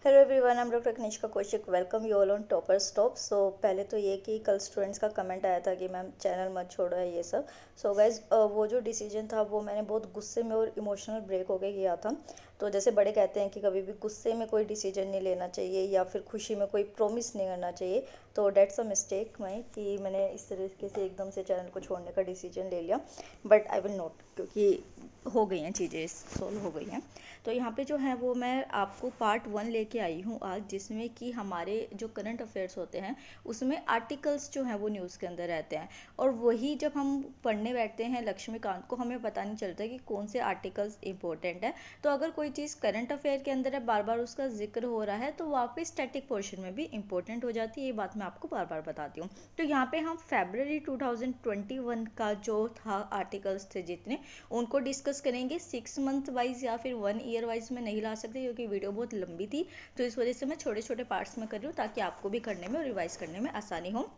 Hello everyone, I am doctor Kanishka Kaushik. Welcome you all on topper stop. So पहले तो ये कि कल स्टूडेंट्स का कमेंट आया था कि मैम चैनल मत छोड़ो है ये सब। सो गाइज वो जो डिसीजन था वो मैंने बहुत गुस्से में और इमोशनल ब्रेक होके किया था। तो जैसे बड़े कहते हैं कि कभी भी गुस्से में कोई डिसीजन नहीं लेना चाहिए या फिर खुशी में कोई प्रॉमिस नहीं करना चाहिए। तो डेट्स अ मिस्टेक माई कि मैंने इस तरीके से एकदम से चैनल को छोड़ने का डिसीजन ले लिया। बट आई विल नॉट, क्योंकि हो गई हैं चीज़ें, सॉल्व हो गई हैं। तो यहाँ पे जो है वो मैं आपको पार्ट 1 लेके आई हूँ आज, जिसमें कि हमारे जो करंट अफेयर्स होते हैं उसमें आर्टिकल्स जो हैं वो न्यूज़ के अंदर रहते हैं। और वही जब हम पढ़ने बैठते हैं लक्ष्मीकांत को, हमें पता नहीं चलता कि कौन से आर्टिकल्स इंपॉर्टेंट है। तो अगर कोई चीज़ करंट अफेयर के अंदर है, बार बार उसका जिक्र हो रहा है, तो वहाँ पे स्टैटिक पोर्शन में भी इंपॉर्टेंट हो जाती है। ये बात मैं आपको बार बार बताती हूँ। तो यहाँ पे हम फरवरी 2021 का जो था आर्टिकल्स थे जितने, उनको डिस्कस करेंगे। 6 मंथ वाइज या फिर 1 ईयर वाइज में नहीं ला सकते क्योंकि वीडियो बहुत लंबी थी। तो इस वजह से मैं छोटे छोटे पार्ट्स में कर रही हूँ ताकि आपको भी करने में और रिवाइज करने में आसानी हो।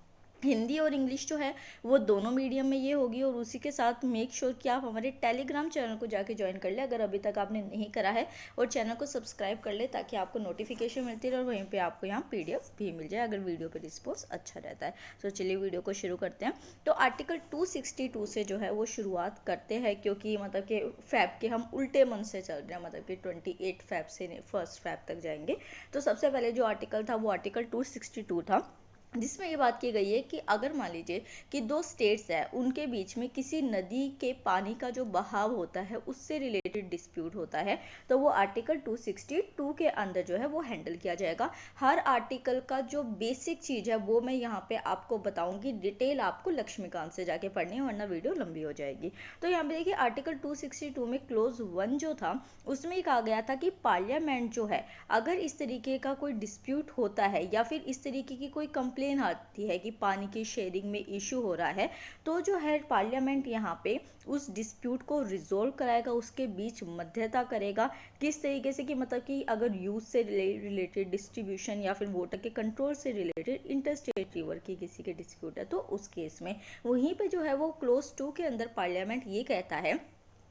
हिंदी और इंग्लिश जो है वो दोनों मीडियम में ये होगी। और उसी के साथ मेक श्योर कि आप हमारे टेलीग्राम चैनल को जाके ज्वाइन कर ले अगर अभी तक आपने नहीं करा है, और चैनल को सब्सक्राइब कर ले ताकि आपको नोटिफिकेशन मिलती रहे और वहीं पे आपको यहाँ पीडीएफ भी मिल जाए अगर वीडियो पे रिस्पॉन्स अच्छा रहता है। तो चलिए वीडियो को शुरू करते हैं। तो आर्टिकल 262 से जो है वो शुरुआत करते हैं, क्योंकि मतलब कि फैब के हम उल्टे मन से चल रहे हैं, मतलब कि 28 फैब से 1 फैब तक जाएंगे। तो सबसे पहले जो आर्टिकल था वो आर्टिकल 262 था, जिसमें ये बात की गई है कि अगर मान लीजिए कि दो स्टेट्स हैं, उनके बीच में किसी नदी के पानी का जो बहाव होता है उससे रिलेटेड डिस्प्यूट होता है, तो वो आर्टिकल 262 के अंदर जो है वो हैंडल किया जाएगा। हर आर्टिकल का जो बेसिक चीज़ है वो मैं यहाँ पे आपको बताऊंगी, डिटेल आपको लक्ष्मीकांत से जाके पढ़नी है वरना वीडियो लंबी हो जाएगी। तो यहाँ पे देखिए आर्टिकल 262 में क्लोज 1 जो था उसमें कहा गया था कि पार्लियामेंट जो है, अगर इस तरीके का कोई डिस्प्यूट होता है या फिर इस तरीके की कोई कंप्लेन आती है कि पानी की शेयरिंग में इशू हो रहा है, तो जो है पार्लियामेंट यहाँ पे उस डिस्प्यूट को रिजोल्व कराएगा, उसके बीच मध्यस्थता करेगा। किस तरीके से कि मतलब कि अगर यूज से रिलेटेड, डिस्ट्रीब्यूशन या फिर वोटर के कंट्रोल से रिलेटेड इंटरस्टेट रिवर की किसी के डिस्प्यूट है तो उस केस में वहीं पे जो है वो क्लोज 2 के अंदर पार्लियामेंट ये कहता है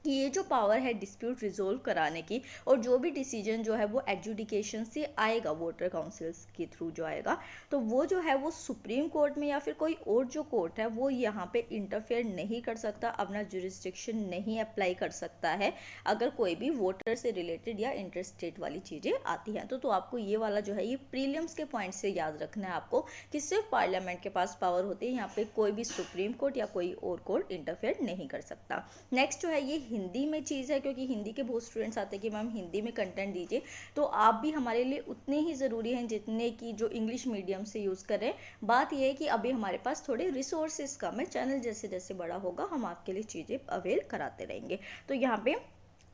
कि ये जो पावर है डिस्प्यूट रिजोल्व कराने की, और जो भी डिसीजन जो है वो एडजुडिकेशन से आएगा, वोटर काउंसिल्स के थ्रू जो आएगा, तो वो जो है वो सुप्रीम कोर्ट में या फिर कोई और जो कोर्ट है वो यहाँ पे इंटरफेयर नहीं कर सकता, अपना जुरिस्डिक्शन नहीं अप्लाई कर सकता है अगर कोई भी वोटर से रिलेटेड या इंटरस्टेट वाली चीज़ें आती हैं। तो आपको ये वाला जो है ये प्रीलिम्स के पॉइंट से याद रखना है आपको कि सिर्फ पार्लियामेंट के पास पावर होती है, यहाँ पे कोई भी सुप्रीम कोर्ट या कोई और कोर्ट इंटरफेयर नहीं कर सकता। नेक्स्ट जो है ये हिंदी में चीज़ है, क्योंकि हिंदी के बहुत स्टूडेंट्स आते हैं कि मैम हिंदी में कंटेंट दीजिए, तो आप भी हमारे लिए उतने ही ज़रूरी हैं जितने कि जो इंग्लिश मीडियम से यूज़ कर रहे हैं। बात यह है कि अभी हमारे पास थोड़े रिसोर्सेज कम है, चैनल जैसे जैसे बड़ा होगा हम आपके लिए चीज़ें अवेल कराते रहेंगे। तो यहाँ पे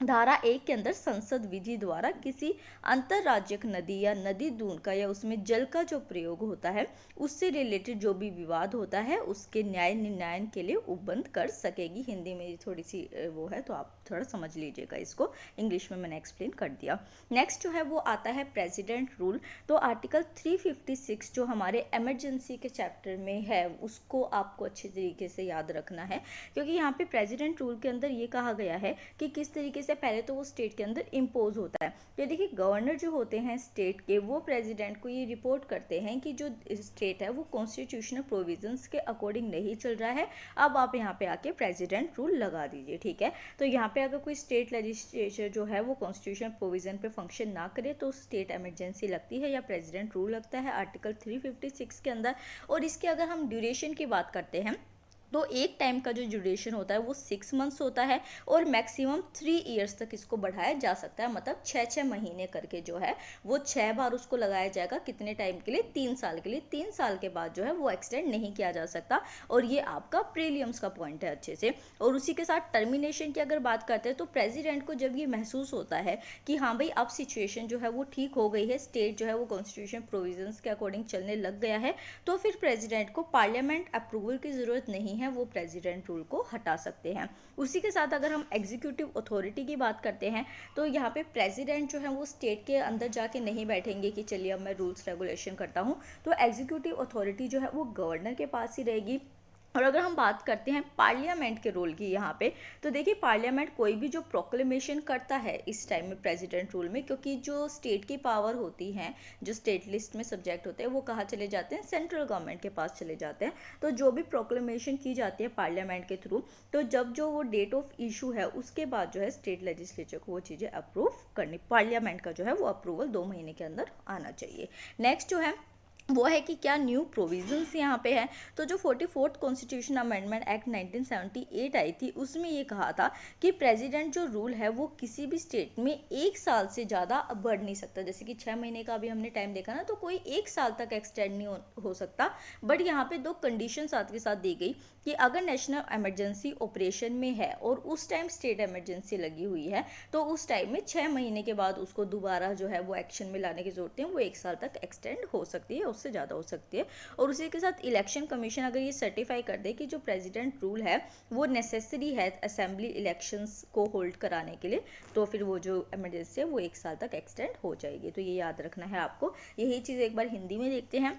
धारा 1 के अंदर संसद विधि द्वारा किसी अंतरराज्यिक नदी या नदी दून का या उसमें जल का जो प्रयोग होता है उससे रिलेटेड जो भी विवाद होता है उसके न्याय निर्णय के लिए उपबंध कर सकेगी। हिंदी में थोड़ी सी वो है तो आप थोड़ा समझ लीजिएगा इसको, इंग्लिश में मैंने एक्सप्लेन कर दिया। नेक्स्ट जो है वो आता है प्रेसिडेंट रूल। तो आर्टिकल 356 जो हमारे इमरजेंसी के चैप्टर में है उसको आपको अच्छे तरीके से याद रखना है, क्योंकि यहाँ पे प्रेसिडेंट रूल के अंदर ये कहा गया है कि किस तरीके से पहले तो वो स्टेट के अंदर इम्पोज होता है। तो देखिए गवर्नर जो होते हैं स्टेट के, वो प्रेसिडेंट को ये रिपोर्ट करते हैं कि जो स्टेट है वो कॉन्स्टिट्यूशनल प्रोविजंस के अकॉर्डिंग नहीं चल रहा है, अब आप यहाँ पे आके प्रेसिडेंट रूल लगा दीजिए। ठीक है, तो यहाँ पे अगर कोई स्टेट लेजिस्लेचर जो है वो कॉन्स्टिट्यूशनल प्रोविजन पे फंक्शन ना करे तो स्टेट इमरजेंसी लगती है या प्रेसिडेंट रूल लगता है आर्टिकल 356 के अंदर। और इसके अगर हम ड्यूरेशन की बात करते हैं तो एक टाइम का जो ड्यूरेशन होता है वो 6 मंथ्स होता है, और मैक्सिमम 3 इयर्स तक इसको बढ़ाया जा सकता है, मतलब 6 महीने करके जो है वो 6 बार उसको लगाया जाएगा। कितने टाइम के लिए? 3 साल के लिए। 3 साल के बाद जो है वो एक्सटेंड नहीं किया जा सकता। और ये आपका प्रीलियम्स का पॉइंट है अच्छे से। और उसी के साथ टर्मिनेशन की अगर बात करते हैं तो प्रेसिडेंट को जब ये महसूस होता है कि हाँ भाई अब सिचुएशन जो है वो ठीक हो गई है, स्टेट जो है वो कॉन्स्टिट्यूशन प्रोविजंस के अकॉर्डिंग चलने लग गया है, तो फिर प्रेसिडेंट को पार्लियामेंट अप्रूवल की ज़रूरत नहीं है, वो प्रेसिडेंट रूल को हटा सकते हैं। उसी के साथ अगर हम एग्जीक्यूटिव अथॉरिटी की बात करते हैं तो यहाँ पे प्रेसिडेंट जो है वो स्टेट के अंदर जाके नहीं बैठेंगे कि चलिए अब मैं रूल्स रेगुलेशन करता हूँ, तो एग्जीक्यूटिव अथॉरिटी जो है वो गवर्नर के पास ही रहेगी। और अगर हम बात करते हैं पार्लियामेंट के रोल की यहाँ पे, तो देखिए पार्लियामेंट कोई भी जो प्रोक्लेमेशन करता है इस टाइम में प्रेसिडेंट रूल में, क्योंकि जो स्टेट की पावर होती हैं, जो स्टेट लिस्ट में सब्जेक्ट होते हैं, वो कहाँ चले जाते हैं, सेंट्रल गवर्नमेंट के पास चले जाते हैं। तो जो भी प्रोक्लेमेशन की जाती है पार्लियामेंट के थ्रू, तो जब जो वो डेट ऑफ इशू है उसके बाद जो है स्टेट लेजिस्लेचर को वो चीज़ें अप्रूव करनी, पार्लियामेंट का जो है वो अप्रूवल 2 महीने के अंदर आना चाहिए। नेक्स्ट जो है वो है कि क्या न्यू प्रोविजंस यहाँ पे है। तो जो 44th कॉन्स्टिट्यूशन अमेंडमेंट एक्ट 1978 आई थी, उसमें ये कहा था कि प्रेसिडेंट जो रूल है वो किसी भी स्टेट में 1 साल से ज़्यादा बढ़ नहीं सकता। जैसे कि 6 महीने का अभी हमने टाइम देखा ना, तो कोई 1 साल तक एक्सटेंड नहीं हो सकता। बट यहाँ पे 2 कंडीशन साथ के साथ दी गई कि अगर नेशनल इमरजेंसी ऑपरेशन में है और उस टाइम स्टेट इमरजेंसी लगी हुई है, तो उस टाइम में 6 महीने के बाद उसको दोबारा जो है वो एक्शन में लाने की जरूरत है, वो 1 साल तक एक्सटेंड हो सकती है, उससे ज़्यादा हो सकती है। और उसी के साथ इलेक्शन कमीशन अगर ये सर्टिफाई कर दे कि जो प्रेसिडेंट रूल है वो नेसेसरी है असेंबली इलेक्शंस को होल्ड कराने के लिए, तो फिर वो जो इमरजेंसी है वो 1 साल तक एक्सटेंड हो जाएगी। तो ये याद रखना है आपको। यही चीज़ एक बार हिंदी में देखते हैं।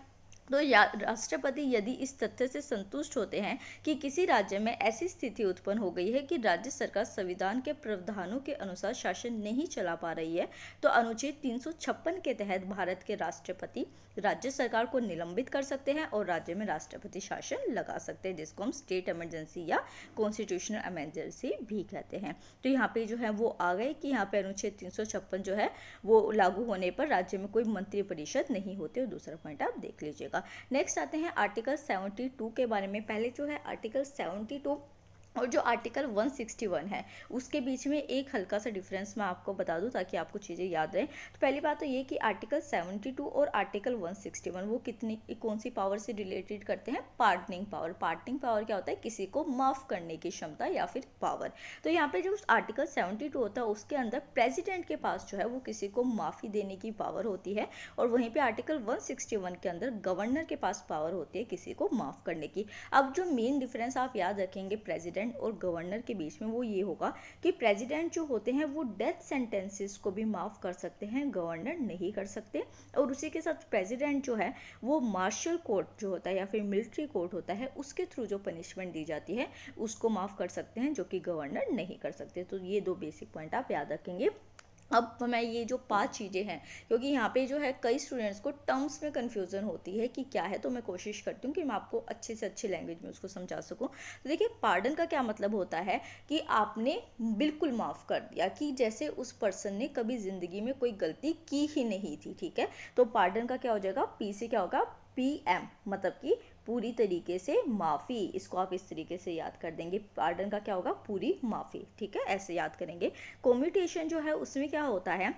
तो राष्ट्रपति यदि इस तथ्य से संतुष्ट होते हैं कि किसी राज्य में ऐसी स्थिति उत्पन्न हो गई है कि राज्य सरकार संविधान के प्रावधानों के अनुसार शासन नहीं चला पा रही है, तो अनुच्छेद 356 के तहत भारत के राष्ट्रपति राज्य सरकार को निलंबित कर सकते हैं और राज्य में राष्ट्रपति शासन लगा सकते हैं, जिसको हम स्टेट इमरजेंसी या कॉन्स्टिट्यूशनल इमरजेंसी भी कहते हैं। तो यहाँ पे जो है वो आ गए कि यहाँ पे अनुच्छेद 356 जो है वो लागू होने पर राज्य में कोई मंत्रिपरिषद नहीं होते। और दूसरा पॉइंट आप देख लीजिएगा। नेक्स्ट आते हैं आर्टिकल 72 के बारे में। पहले जो है आर्टिकल 72 और जो आर्टिकल 161 है उसके बीच में एक हल्का सा डिफरेंस मैं आपको बता दूं ताकि आपको चीज़ें याद रहें। तो पहली बात तो ये कि आर्टिकल 72 और आर्टिकल 161 वो कौन सी पावर से रिलेटेड करते हैं, पार्डनिंग पावर। पार्डनिंग पावर क्या होता है, किसी को माफ़ करने की क्षमता या फिर पावर। तो यहाँ पे जो आर्टिकल 72 होता है उसके अंदर प्रेसिडेंट के पास जो है वो किसी को माफ़ी देने की पावर होती है, और वहीं पे आर्टिकल 161 के अंदर गवर्नर के पास पावर होती है किसी को माफ़ करने की। अब जो मेन डिफरेंस आप याद रखेंगे प्रेसिडेंट और गवर्नर के बीच में, वो ये होगा कि प्रेसिडेंट जो होते हैं वो डेथ सेंटेंसेस को भी माफ़ कर सकते हैं, गवर्नर नहीं कर सकते। और उसी के साथ प्रेसिडेंट जो है वो मार्शल कोर्ट जो होता है या फिर मिलिट्री कोर्ट होता है उसके थ्रू जो पनिशमेंट दी जाती है उसको माफ़ कर सकते हैं, जो कि गवर्नर नहीं कर सकते। तो ये 2 बेसिक पॉइंट आप याद रखेंगे। अब मैं ये जो 5 चीज़ें हैं, क्योंकि यहाँ पे जो है कई स्टूडेंट्स को टर्म्स में कन्फ्यूज़न होती है कि क्या है, तो मैं कोशिश करती हूँ कि मैं आपको अच्छे से अच्छी लैंग्वेज में उसको समझा सकूँ। तो देखिए पार्डन का क्या मतलब होता है कि आपने बिल्कुल माफ़ कर दिया, कि जैसे उस पर्सन ने कभी ज़िंदगी में कोई गलती की ही नहीं थी, ठीक है। तो पार्डन का क्या हो जाएगा, पी से क्या होगा, PM, मतलब कि पूरी तरीके से माफ़ी। इसको आप इस तरीके से याद कर देंगे, पार्डन का क्या होगा, पूरी माफ़ी, ठीक है, ऐसे याद करेंगे। कॉम्यूटेशन जो है उसमें क्या होता है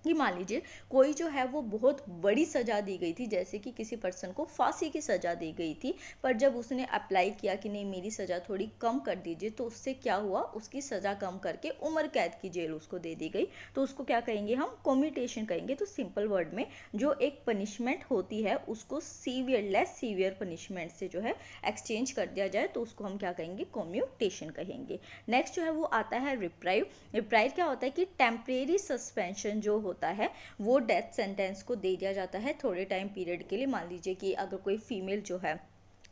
कि मान लीजिए कोई जो है वो बहुत बड़ी सज़ा दी गई थी, जैसे कि किसी पर्सन को फांसी की सज़ा दी गई थी, पर जब उसने अप्लाई किया कि नहीं मेरी सज़ा थोड़ी कम कर दीजिए, तो उससे क्या हुआ, उसकी सज़ा कम करके उम्र कैद की जेल उसको दे दी गई, तो उसको क्या कहेंगे, हम कॉम्यूटेशन कहेंगे। तो सिंपल वर्ड में जो एक पनिशमेंट होती है उसको सीवियर, लेस सीवियर पनिशमेंट से जो है एक्सचेंज कर दिया जाए, तो उसको हम क्या कहेंगे, कॉम्यूटेशन कहेंगे। नेक्स्ट जो है वो आता है रिप्राइव। रिप्राइव क्या होता है कि टेम्परेरी सस्पेंशन जो होता है वो डेथ सेंटेंस को दे दिया जाता है थोड़े टाइम पीरियड के लिए। मान लीजिए कि अगर कोई फीमेल जो है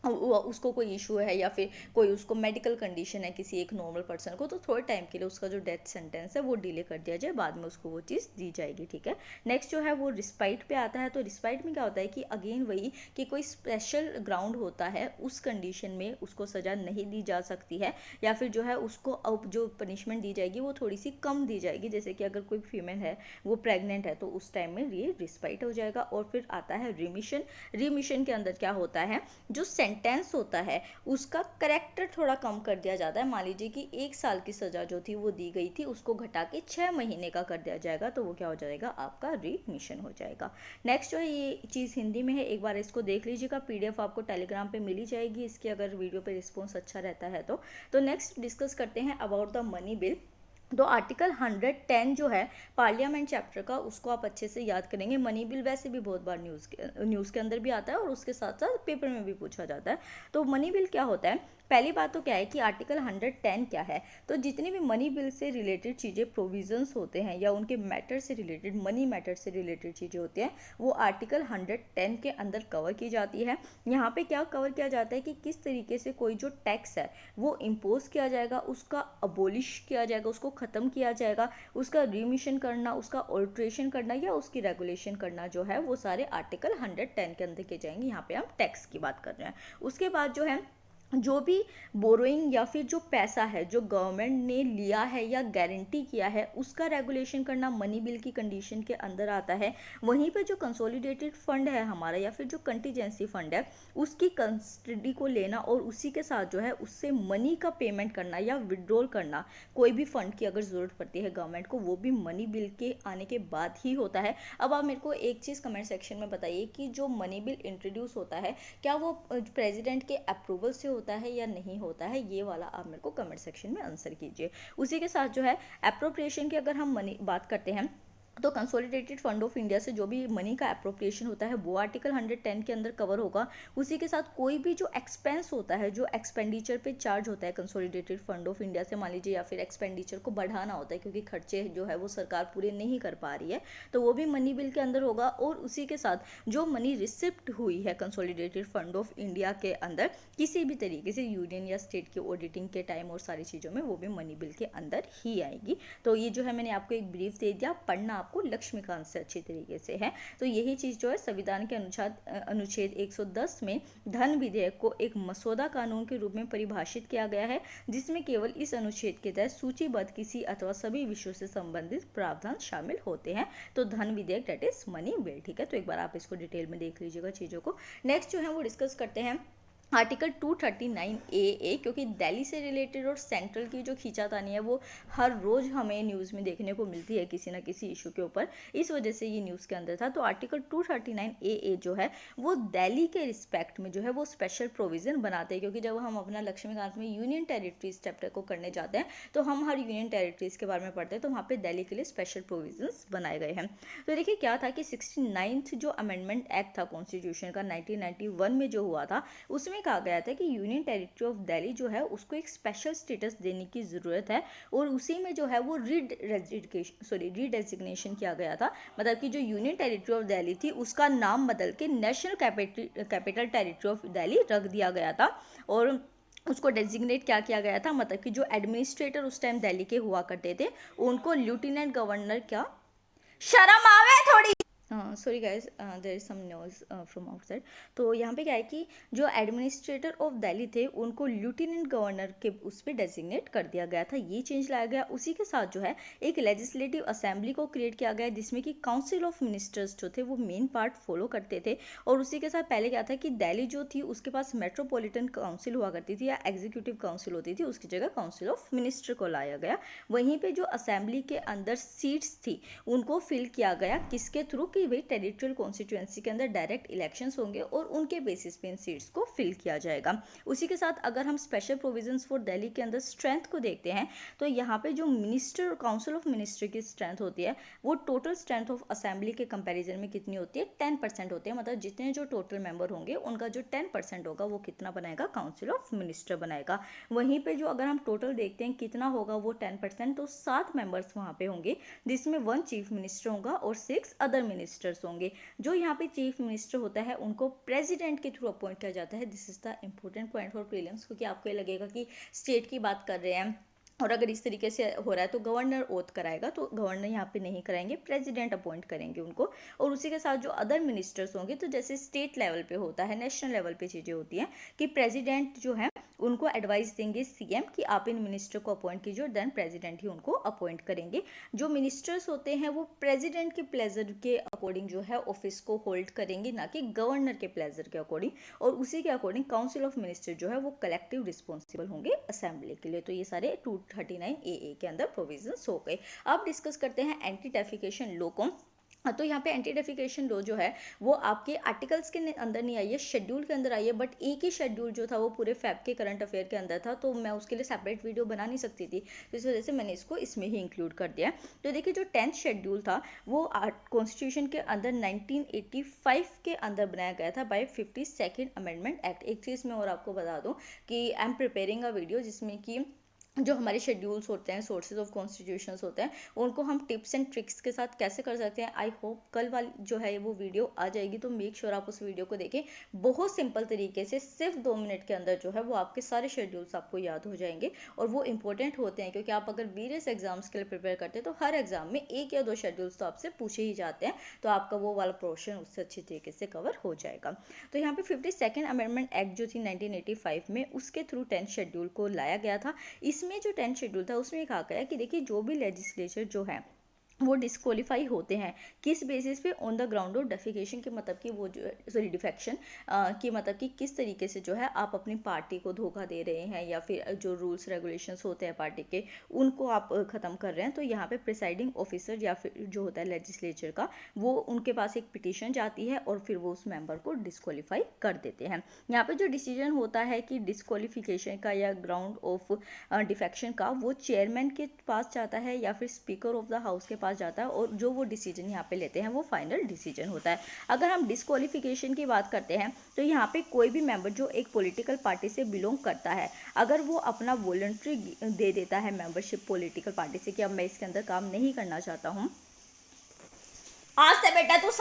उसको कोई इशू है या फिर कोई उसको मेडिकल कंडीशन है किसी एक नॉर्मल पर्सन को, तो थोड़े टाइम के लिए उसका जो डेथ सेंटेंस है वो डिले कर दिया जाए, बाद में उसको वो चीज़ दी जाएगी, ठीक है। नेक्स्ट जो है वो रिस्पाइट पे आता है। तो रिस्पाइट में क्या होता है कि अगेन वही कि कोई स्पेशल ग्राउंड होता है, उस कंडीशन में उसको सज़ा नहीं दी जा सकती है, या फिर जो है उसको अब जो पनिशमेंट दी जाएगी वो थोड़ी सी कम दी जाएगी। जैसे कि अगर कोई फीमेल है वो प्रेग्नेंट है तो उस टाइम में ये रिस्पाइट हो जाएगा। और फिर आता है रिमिशन। रिमिशन के अंदर क्या होता है, जो सेंटेंस होता है उसका करेक्टर थोड़ा कम कर दिया जाता है। मान लीजिए कि 1 साल की सज़ा जो थी वो दी गई थी, उसको घटा के 6 महीने का कर दिया जाएगा, तो वो क्या हो जाएगा, आपका रिमिशन हो जाएगा। नेक्स्ट जो है ये चीज़ हिंदी में है, एक बार इसको देख लीजिएगा, PDF आपको टेलीग्राम पे मिली जाएगी इसकी, अगर वीडियो पे रिस्पॉन्स अच्छा रहता है तो नेक्स्ट डिस्कस करते हैं अबाउट द मनी बिल। तो आर्टिकल 110 जो है पार्लियामेंट चैप्टर का, उसको आप अच्छे से याद करेंगे। मनी बिल वैसे भी बहुत बार न्यूज़ के अंदर भी आता है और उसके साथ साथ पेपर में भी पूछा जाता है। तो मनी बिल क्या होता है, पहली बात तो क्या है कि आर्टिकल 110 क्या है। तो जितनी भी मनी बिल से रिलेटेड चीज़ें प्रोविजंस होते हैं या उनके मैटर से रिलेटेड, मनी मैटर से रिलेटेड चीज़ें होती हैं, वो आर्टिकल 110 के अंदर कवर की जाती है। यहाँ पे क्या कवर किया जाता है कि किस तरीके से कोई जो टैक्स है वो इम्पोज किया जाएगा, उसका अबोलिश किया जाएगा, उसको ख़त्म किया जाएगा, उसका रिमिशन करना, उसका ऑल्ट्रेशन करना या उसकी रेगुलेशन करना जो है वो सारे आर्टिकल 110 के अंदर किए जाएंगे। यहाँ पे हम टैक्स की बात कर रहे हैं। उसके बाद जो है जो भी बोरोइंग या फिर जो पैसा है जो गवर्नमेंट ने लिया है या गारंटी किया है उसका रेगुलेशन करना मनी बिल की कंडीशन के अंदर आता है। वहीं पे जो कंसोलिडेटेड फंड है हमारा या फिर जो कंटीजेंसी फंड है उसकी कस्टडी को लेना और उसी के साथ जो है उससे मनी का पेमेंट करना या विड्रॉल करना, कोई भी फंड की अगर ज़रूरत पड़ती है गवर्नमेंट को, वो भी मनी बिल के आने के बाद ही होता है। अब आप मेरे को एक चीज़ कमेंट सेक्शन में बताइए कि जो मनी बिल इंट्रोड्यूस होता है क्या वो प्रेसिडेंट के अप्रूवल से होता है या नहीं होता है, ये वाला आप मेरे को कमेंट सेक्शन में आंसर कीजिए। उसी के साथ जो है अप्रोप्रिएशन की अगर हम मनी बात करते हैं तो कंसोलिडेटेड फंड ऑफ इंडिया से जो भी मनी का अप्रोप्रिएशन होता है वो आर्टिकल 110 के अंदर कवर होगा। उसी के साथ कोई भी जो एक्सपेंस होता है, जो एक्सपेंडिचर पे चार्ज होता है कंसोलिडेटेड फंड ऑफ इंडिया से, मान लीजिए, या फिर एक्सपेंडिचर को बढ़ाना होता है क्योंकि खर्चे जो है वो सरकार पूरे नहीं कर पा रही है, तो वो भी मनी बिल के अंदर होगा। और उसी के साथ जो मनी रिसिप्ट हुई है कंसोलिडेटेड फंड ऑफ इंडिया के अंदर किसी भी तरीके से यूनियन या स्टेट की ऑडिटिंग के टाइम और सारी चीज़ों में, वो भी मनी बिल के अंदर ही आएगी। तो ये जो है मैंने आपको एक ब्रीफ दे दिया, पढ़ना आपको लक्ष्मीकांत से अच्छी तरीके से है। तो यही चीज़ जो है संविधान के अनुच्छेद 110 में धन विधेयक को एक मसौदा कानून के रूप में परिभाषित किया गया है, जिसमें केवल इस अनुच्छेद के तहत सूचीबद्ध किसी अथवा सभी विषयों से संबंधित प्रावधान शामिल होते हैं। तो धन विधेयक दैट इज मनी बिल। ठीक है, तो एक बार आप इसको डिटेल में देख लीजिएगा चीज़ों को। नेक्स्ट जो है वो डिस्कस करते हैं आर्टिकल 239 ए, क्योंकि दिल्ली से रिलेटेड और सेंट्रल की जो खींचातानी है वो हर रोज़ हमें न्यूज़ में देखने को मिलती है किसी ना किसी इशू के ऊपर, इस वजह से ये न्यूज़ के अंदर था। तो आर्टिकल 239 ए जो है वो दिल्ली के रिस्पेक्ट में जो है वो स्पेशल प्रोविज़न बनाते हैं, क्योंकि जब हम अपना लक्ष्मीकांत में यूनियन टेरिटरीज चैप्टर को करने जाते हैं तो हम हर यूनियन टेरिटरीज के बारे में पढ़ते हैं, तो वहाँ पर दिल्ली के लिए स्पेशल प्रोविजंस बनाए गए हैं। तो देखिए क्या था कि 69th जो अमेंडमेंट एक्ट था कॉन्स्टिट्यूशन का 1991 में जो हुआ था, उसमें कहा गया था कि यूनियन टेरिटरी ऑफ दिल्ली जो है उसको एक स्पेशल स्टेटस देने की ज़रूरत है, और उसी में जो है वो रीडेजिग्नेशन किया गया था। मतलब कि जो यूनियन टेरिटरी ऑफ दिल्ली थी उसका नाम बदल के national capital territory of Delhi रख दिया गया था, और उसको डेजिग्नेट क्या किया गया था, मतलब कि जो एडमिनिस्ट्रेटर उस टाइम दिल्ली के हुआ करते थे उनको लेफ्टिनेंट गवर्नर, क्या शर्म आवे थोड़ी, sorry guys, there is some noise from outside. तो यहाँ पे क्या है कि जो एडमिनिस्ट्रेटर ऑफ दिल्ली थे उनको लेफ्टिनेंट गवर्नर के उस पर डेजिग्नेट कर दिया गया था, ये चेंज लाया गया। उसी के साथ जो है एक लेजिस्लेटिव असेंबली को क्रिएट किया गया, जिसमें कि काउंसिल ऑफ मिनिस्टर्स जो थे वो मेन पार्ट फॉलो करते थे। और उसी के साथ पहले क्या था कि दिल्ली जो थी उसके पास मेट्रोपॉलिटन काउंसिल हुआ करती थी या एग्जीक्यूटिव काउंसिल होती थी, उसकी जगह काउंसिल ऑफ मिनिस्टर को लाया गया। वहीं पे जो असेंबली के अंदर सीट्स थी उनको फिल किया गया किसके थ्रू, कि भाई टेरिटोरियल कॉन्स्टिट्यूएंसी के अंदर डायरेक्ट इलेक्शंस होंगे और उनके बेसिस पे इन सीट्स को फिल किया जाएगा। उसी के साथ अगर हम स्पेशल प्रोविजंस फॉर दिल्ली के अंदर स्ट्रेंथ को देखते हैं तो यहाँ पे जो मिनिस्टर और काउंसिल ऑफ मिनिस्टर की स्ट्रेंथ होती है वो टोटल स्ट्रेंथ ऑफ असेंबली के कंपैरिजन में कितनी होती है, 10% होती है। मतलब जितने जो टोटल मेंबर होंगे उनका जो 10% होगा वो कितना बनाएगा, काउंसिल ऑफ मिनिस्टर बनाएगा। वहीं पे जो अगर हम टोटल देखते हैं कितना होगा वो 10%, तो 7 मेंबर्स वहाँ पे होंगे, जिसमें 1 चीफ मिनिस्टर होगा और 6 अदर मिनिस्टर्स होंगे। जो यहाँ पे चीफ मिनिस्टर होता है उनको प्रेसिडेंट के थ्रू अपॉइंट किया जाता है। This is the important point for prelims, क्योंकि आपको ये लगेगा कि स्टेट की बात कर रहे हैं और अगर इस तरीके से हो रहा है तो गवर्नर ओथ कराएगा, तो गवर्नर यहाँ पे नहीं कराएंगे, प्रेसिडेंट अपॉइंट करेंगे उनको। और उसी के साथ जो अदर मिनिस्टर्स होंगे, तो जैसे स्टेट लेवल पे होता है, नेशनल लेवल पे चीज़ें होती हैं कि प्रेसिडेंट जो है उनको एडवाइस देंगे सीएम कि आप इन मिनिस्टर को अपॉइंट कीजिए, और देन प्रेसिडेंट ही उनको अपॉइंट करेंगे। जो मिनिस्टर्स होते हैं वो प्रेसिडेंट के प्लेजर के अकॉर्डिंग जो है ऑफिस को होल्ड करेंगे, ना कि गवर्नर के प्लेजर के अकॉर्डिंग। और उसी के अकॉर्डिंग काउंसिल ऑफ मिनिस्टर जो है वो कलेक्टिव रिस्पॉन्सिबल होंगे असेंबली के लिए। तो ये सारे 239 ए के अंदर प्रोविजंस हो गए। अब डिस्कस करते हैं एंटी डेफिकेशन लॉ को। तो यहाँ पे एंटी डेफिकेशन लॉ जो है वो आपके आर्टिकल्स के अंदर नहीं आई है, शेड्यूल के अंदर आई है, बट एक ही शेड्यूल जो था वो पूरे फैब के करंट अफेयर के अंदर था, तो मैं उसके लिए सेपरेट वीडियो बना नहीं सकती थी, तो इस वजह से मैंने इसको इसमें ही इंक्लूड कर दिया है। तो देखिए जो 10th शेड्यूल था वो कॉन्स्टिट्यूशन के अंदर 1985 के अंदर बनाया गया था बाय 52nd अमेंडमेंट एक्ट। एक चीज़ मैं और आपको बता दूँ कि I am preparing a video जिसमें कि जो हमारे शेड्यूल्स होते हैं, सोर्सेज ऑफ कॉन्स्टिट्यूशंस होते हैं, उनको हम टिप्स एंड ट्रिक्स के साथ कैसे कर सकते हैं, आई होप कल वाली जो है वो वीडियो आ जाएगी, तो मेक श्योर आप उस वीडियो को देखें। बहुत सिंपल तरीके से सिर्फ 2 मिनट के अंदर जो है वो आपके सारे शेड्यूल्स आपको याद हो जाएंगे, और वो इंपॉर्टेंट होते हैं क्योंकि आप अगर वेरियस एग्जाम्स के लिए प्रिपेयर करते हैं तो हर एग्जाम में 1 या 2 शेड्यूल्स तो आपसे पूछे ही जाते हैं, तो आपका वो वाला पोर्शन उससे अच्छी तरीके से कवर हो जाएगा। तो यहाँ पे 52nd अमेंडमेंट एक्ट जो थी 1985 में, उसके थ्रू 10th शेड्यूल को लाया गया था। इसमें जो 10th शेड्यूल था उसमें कहा गया कि देखिए जो भी लेजिस्लेचर जो है वो डिस्क्वालीफाई होते हैं किस बेसिस पे, on the ground of defecation के मतलब कि वो जो सॉरी डिफेक्शन की मतलब कि किस तरीके से जो है आप अपनी पार्टी को धोखा दे रहे हैं, या फिर जो रूल्स रेगुलेशंस होते हैं पार्टी के उनको आप ख़त्म कर रहे हैं, तो यहाँ पे प्रिसाइडिंग ऑफिसर या फिर जो होता है लेजिस्लेचर का, वो उनके पास एक पिटीशन जाती है और फिर वो उस मेंबर को डिस्क्वालीफाई कर देते हैं। यहाँ पे जो डिसीजन होता है कि डिस्क्वालिफिकेशन का या ग्राउंड ऑफ डिफेक्शन का, वो चेयरमैन के पास जाता है या फिर स्पीकर ऑफ द हाउस के पास जाता है, और जो वो डिसीजन यहाँ पे लेते हैं वो फाइनल डिसीजन होता है। अगर हम डिस्क्वालिफिकेशन की बात करते हैं तो यहाँ पे कोई भी मेंबर जो एक पॉलिटिकल पार्टी से बिलोंग करता है, अगर वो अपना वॉलंटरी दे देता है मेंबरशिप पॉलिटिकल पार्टी से कि अब मैं इसके अंदर काम नहीं करना चाहता हूँ, आज से बेटा तू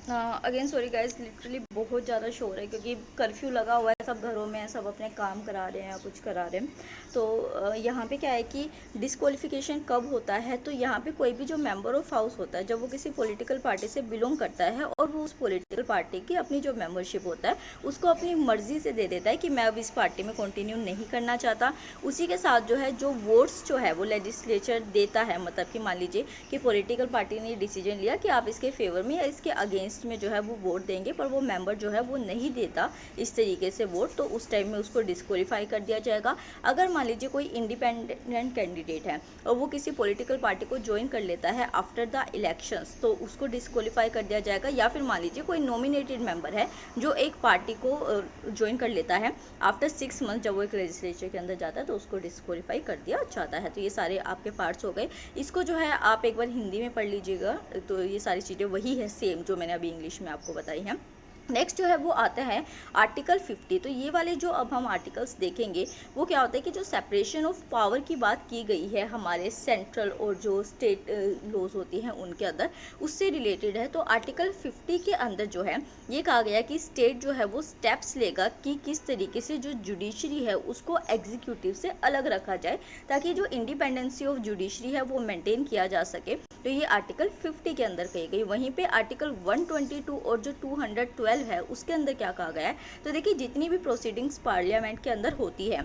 अगेन सॉरी गाइज, लिटरली बहुत ज़्यादा शोर है क्योंकि कर्फ्यू लगा हुआ है, सब घरों में है, सब अपने काम करा रहे हैं या कुछ करा रहे हैं। तो यहाँ पे क्या है कि डिस्क्वालिफिकेशन कब होता है, तो यहाँ पे कोई भी जो मेंबर ऑफ हाउस होता है, जब वो किसी पॉलिटिकल पार्टी से बिलोंग करता है और वो उस पॉलिटिकल पार्टी की अपनी जो मेंबरशिप होता है उसको अपनी मर्जी से दे देता है कि मैं अब इस पार्टी में कंटिन्यू नहीं करना चाहता। उसी के साथ जो है जो वोट्स जो है वो लेजिस्लेचर देता है, मतलब कि मान लीजिए कि पॉलिटिकल पार्टी ने डिसीजन लिया कि आप इसके फेवर में या इसके अगेंस्ट में जो है वो वोट देंगे, पर वो मेंबर जो है वो नहीं देता इस तरीके से वोट, तो उस टाइम में उसको डिस्क्वालीफाई कर दिया जाएगा। अगर मान लीजिए कोई इंडिपेंडेंट कैंडिडेट है और वो किसी पॉलिटिकल पार्टी को ज्वाइन कर लेता है आफ्टर द इलेक्शंस, तो उसको डिस्क्वालीफाई कर दिया जाएगा। या फिर मान लीजिए कोई नॉमिनेटेड मेंबर है जो एक पार्टी को ज्वाइन कर लेता है आफ्टर 6 मंथ, जब वो एक लेजिस्लेचर के अंदर जाता है तो उसको डिस्क्वालीफाई कर दिया जाता है। तो ये सारे आपके पार्ट्स हो गए, इसको जो है आप एक बार हिंदी में पढ़ लीजिएगा, तो ये सारी चीज़ें वही है सेम जो मैंने अभी इंग्लिश में आपको बताई हैं। नेक्स्ट जो है वो आता है आर्टिकल 50। तो ये वाले जो अब हम आर्टिकल्स देखेंगे वो क्या होता है कि जो सेपरेशन ऑफ पावर की बात की गई है हमारे सेंट्रल और जो स्टेट लॉज होती हैं उनके अंदर, उससे रिलेटेड है। तो आर्टिकल 50 के अंदर जो है ये कहा गया कि स्टेट जो है वो स्टेप्स लेगा कि किस तरीके से जो जुडिशरी है उसको एग्जीक्यूटिव से अलग रखा जाए, ताकि जो इंडिपेंडेंसी ऑफ जुडिशरी है वो मेंटेन किया जा सके। तो ये आर्टिकल 50 के अंदर कही गई। वहीं पे आर्टिकल 122 और जो 212 है उसके अंदर क्या कहा गया है, तो देखिए जितनी भी प्रोसीडिंग्स पार्लियामेंट के अंदर होती है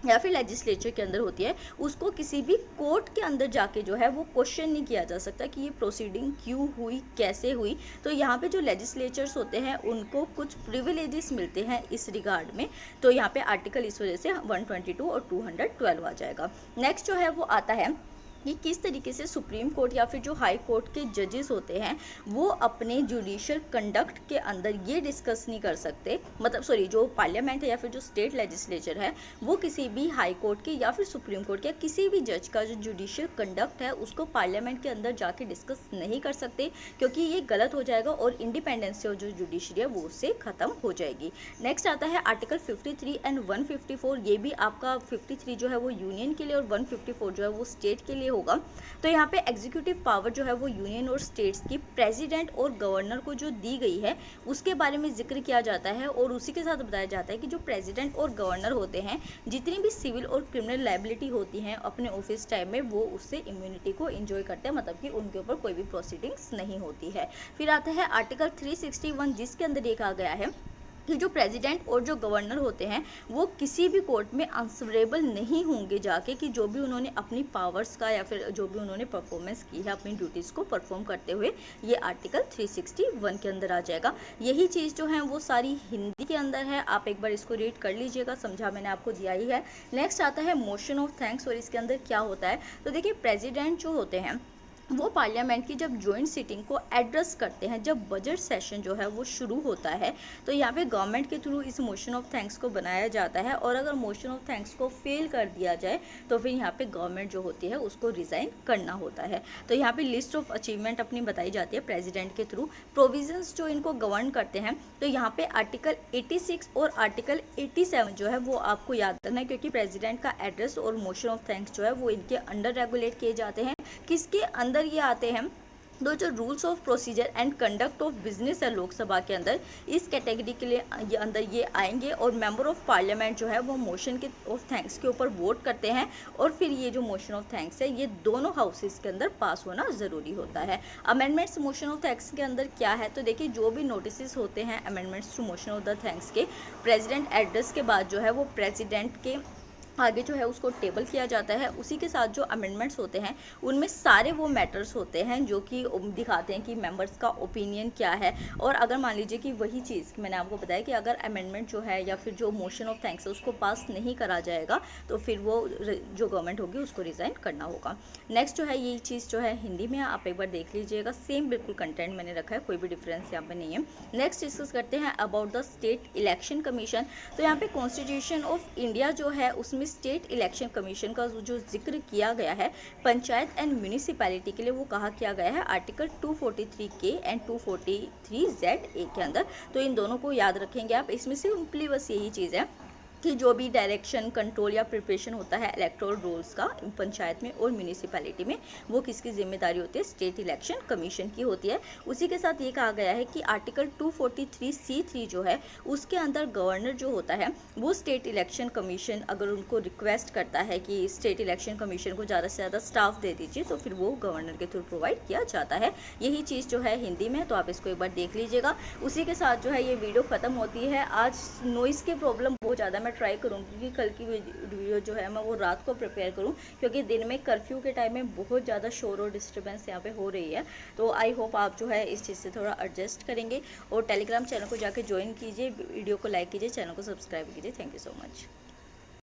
या फिर लेजिस्लेचर के अंदर होती है, उसको किसी भी कोर्ट के अंदर जाके जो है वो क्वेश्चन नहीं किया जा सकता कि ये प्रोसीडिंग क्यों हुई, कैसे हुई। तो यहाँ पे जो लेजिस्लेचर्स होते हैं उनको कुछ प्रिविलेजेस मिलते हैं इस रिगार्ड में, तो यहाँ पे आर्टिकल इस वजह से 122 और 212 आ जाएगा। नेक्स्ट जो है वो आता है कि किस तरीके से सुप्रीम कोर्ट या फिर जो हाई कोर्ट के जजेस होते हैं वो अपने जुडिशियल कंडक्ट के अंदर ये डिस्कस नहीं कर सकते, मतलब सॉरी जो पार्लियामेंट है या फिर जो स्टेट लेजिस्लेचर है वो किसी भी हाई कोर्ट के या फिर सुप्रीम कोर्ट के या किसी भी जज का जो जुडिशियल कंडक्ट है उसको पार्लियामेंट के अंदर जाके डिस्कस नहीं कर सकते, क्योंकि ये गलत हो जाएगा और इंडिपेंडेंस जो जुडिशरी है वो उससे ख़त्म हो जाएगी। नेक्स्ट आता है आर्टिकल 53 एंड 154। ये भी आपका 53 जो है वो यूनियन के लिए और 154 जो है वो स्टेट के लिए होगा। तो यहाँ पे एग्जीक्यूटिव पावर जो है वो यूनियन और स्टेट्स की प्रेसिडेंट और गवर्नर को जो दी गई है उसके बारे में जिक्र किया जाता है, और उसी के साथ बताया जाता है कि जो प्रेसिडेंट और गवर्नर होते हैं जितनी भी सिविल और क्रिमिनल लायबिलिटी होती हैं अपने ऑफिस टाइम में वो उससे इम्यूनिटी को एंजॉय करते हैं, मतलब कि उनके ऊपर कोई भी प्रोसीडिंग्स नहीं होती है। फिर आता है आर्टिकल 361 जिसके अंदर ये कहा गया है कि जो प्रेसिडेंट और जो गवर्नर होते हैं वो किसी भी कोर्ट में आंसरेबल नहीं होंगे जाके कि जो भी उन्होंने अपनी पावर्स का या फिर जो भी उन्होंने परफॉर्मेंस की है अपनी ड्यूटीज़ को परफॉर्म करते हुए, ये आर्टिकल 361 के अंदर आ जाएगा। यही चीज़ जो है वो सारी हिंदी के अंदर है, आप एक बार इसको रीड कर लीजिएगा, समझा मैंने आपको दिया ही है। नेक्स्ट आता है मोशन ऑफ थैंक्स, और इसके अंदर क्या होता है, तो देखिए प्रेसिडेंट जो होते हैं वो पार्लियामेंट की जब जॉइंट सिटिंग को एड्रेस करते हैं, जब बजट सेशन जो है वो शुरू होता है, तो यहाँ पे गवर्नमेंट के थ्रू इस मोशन ऑफ थैंक्स को बनाया जाता है। और अगर मोशन ऑफ थैंक्स को फेल कर दिया जाए तो फिर यहाँ पे गवर्नमेंट जो होती है उसको रिज़ाइन करना होता है। तो यहाँ पे लिस्ट ऑफ अचीवमेंट अपनी बताई जाती है प्रेसिडेंट के थ्रू। प्रोविजंस जो इनको गवर्न करते हैं, तो यहाँ पे आर्टिकल 86 और आर्टिकल 87 जो है वो आपको याद रखना है, क्योंकि प्रेसिडेंट का एड्रेस और मोशन ऑफ थैंक्स जो है वो इनके अंडर रेगुलेट किए जाते हैं। किसके अंदर ये आते हैं? दो जो rules of procedure and conduct of business है लोकसभा के अंदर, इस कैटेगरी के लिए ये अंदर ये आएंगे। और मेंबर ऑफ पार्लियामेंट जो है वो मोशन के ऑफ थैंक्स के ऊपर वोट करते हैं, और फिर ये जो मोशन ऑफ थैंक्स है ये दोनों हाउसेस के अंदर पास होना ज़रूरी होता है। अमेंडमेंट्स मोशन ऑफ थैंक्स के अंदर क्या है, तो देखिए जो भी नोटिस होते हैं amendments to motion of the thanks के, प्रेसिडेंट एड्रेस के बाद जो है वो प्रेसिडेंट के आगे जो है उसको टेबल किया जाता है। उसी के साथ जो अमेंडमेंट्स होते हैं उनमें सारे वो मैटर्स होते हैं जो कि दिखाते हैं कि मेंबर्स का ओपिनियन क्या है। और अगर मान लीजिए कि वही चीज़ मैंने आपको बताया कि अगर अमेंडमेंट जो है या फिर जो मोशन ऑफ थैंक्स है उसको पास नहीं करा जाएगा तो फिर वो जो गवर्नमेंट होगी उसको रिज़ाइन करना होगा। नेक्स्ट जो है ये चीज़ जो है हिंदी में आप एक बार देख लीजिएगा, सेम बिल्कुल कंटेंट मैंने रखा है, कोई भी डिफरेंस यहाँ पे नहीं है। नेक्स्ट डिस्कस करते हैं about the state election commission. तो यहाँ पे कॉन्स्टिट्यूशन ऑफ इंडिया जो है उसमें स्टेट इलेक्शन कमीशन का जो जिक्र किया गया है पंचायत एंड म्यूनिसिपैलिटी के लिए, वो कहा किया गया है आर्टिकल 243 के एंड 243 जेड ए के अंदर। तो इन दोनों को याद रखेंगे आप। इसमें सिंपली बस यही चीज़ है कि जो भी डायरेक्शन, कंट्रोल या प्रिपरेशन होता है इलेक्टोरल रोल्स का पंचायत में और म्यूनिसिपैलिटी में, वो किसकी जिम्मेदारी होती है? स्टेट इलेक्शन कमीशन की होती है। उसी के साथ ये कहा गया है कि आर्टिकल 243C3 जो है उसके अंदर गवर्नर जो होता है वो स्टेट इलेक्शन कमीशन अगर उनको रिक्वेस्ट करता है कि स्टेट इलेक्शन कमीशन को ज़्यादा से ज़्यादा स्टाफ दे दीजिए तो फिर वो गवर्नर के थ्रू प्रोवाइड किया जाता है। यही चीज़ जो है हिंदी में, तो आप इसको एक बार देख लीजिएगा। उसी के साथ जो है ये वीडियो ख़त्म होती है। आज नॉइज़ की प्रॉब्लम बहुत ज़्यादा, मैं ट्राई करूँगी कि कल की वीडियो जो है मैं वो रात को प्रिपेयर करूँ, क्योंकि दिन में कर्फ्यू के टाइम में बहुत ज़्यादा शोर और डिस्टर्बेंस यहाँ पे हो रही है। तो आई होप आप जो है इस चीज़ से थोड़ा एडजस्ट करेंगे। और टेलीग्राम चैनल को जाके ज्वाइन कीजिए, वीडियो को लाइक कीजिए, चैनल को सब्सक्राइब कीजिए। Thank you so much.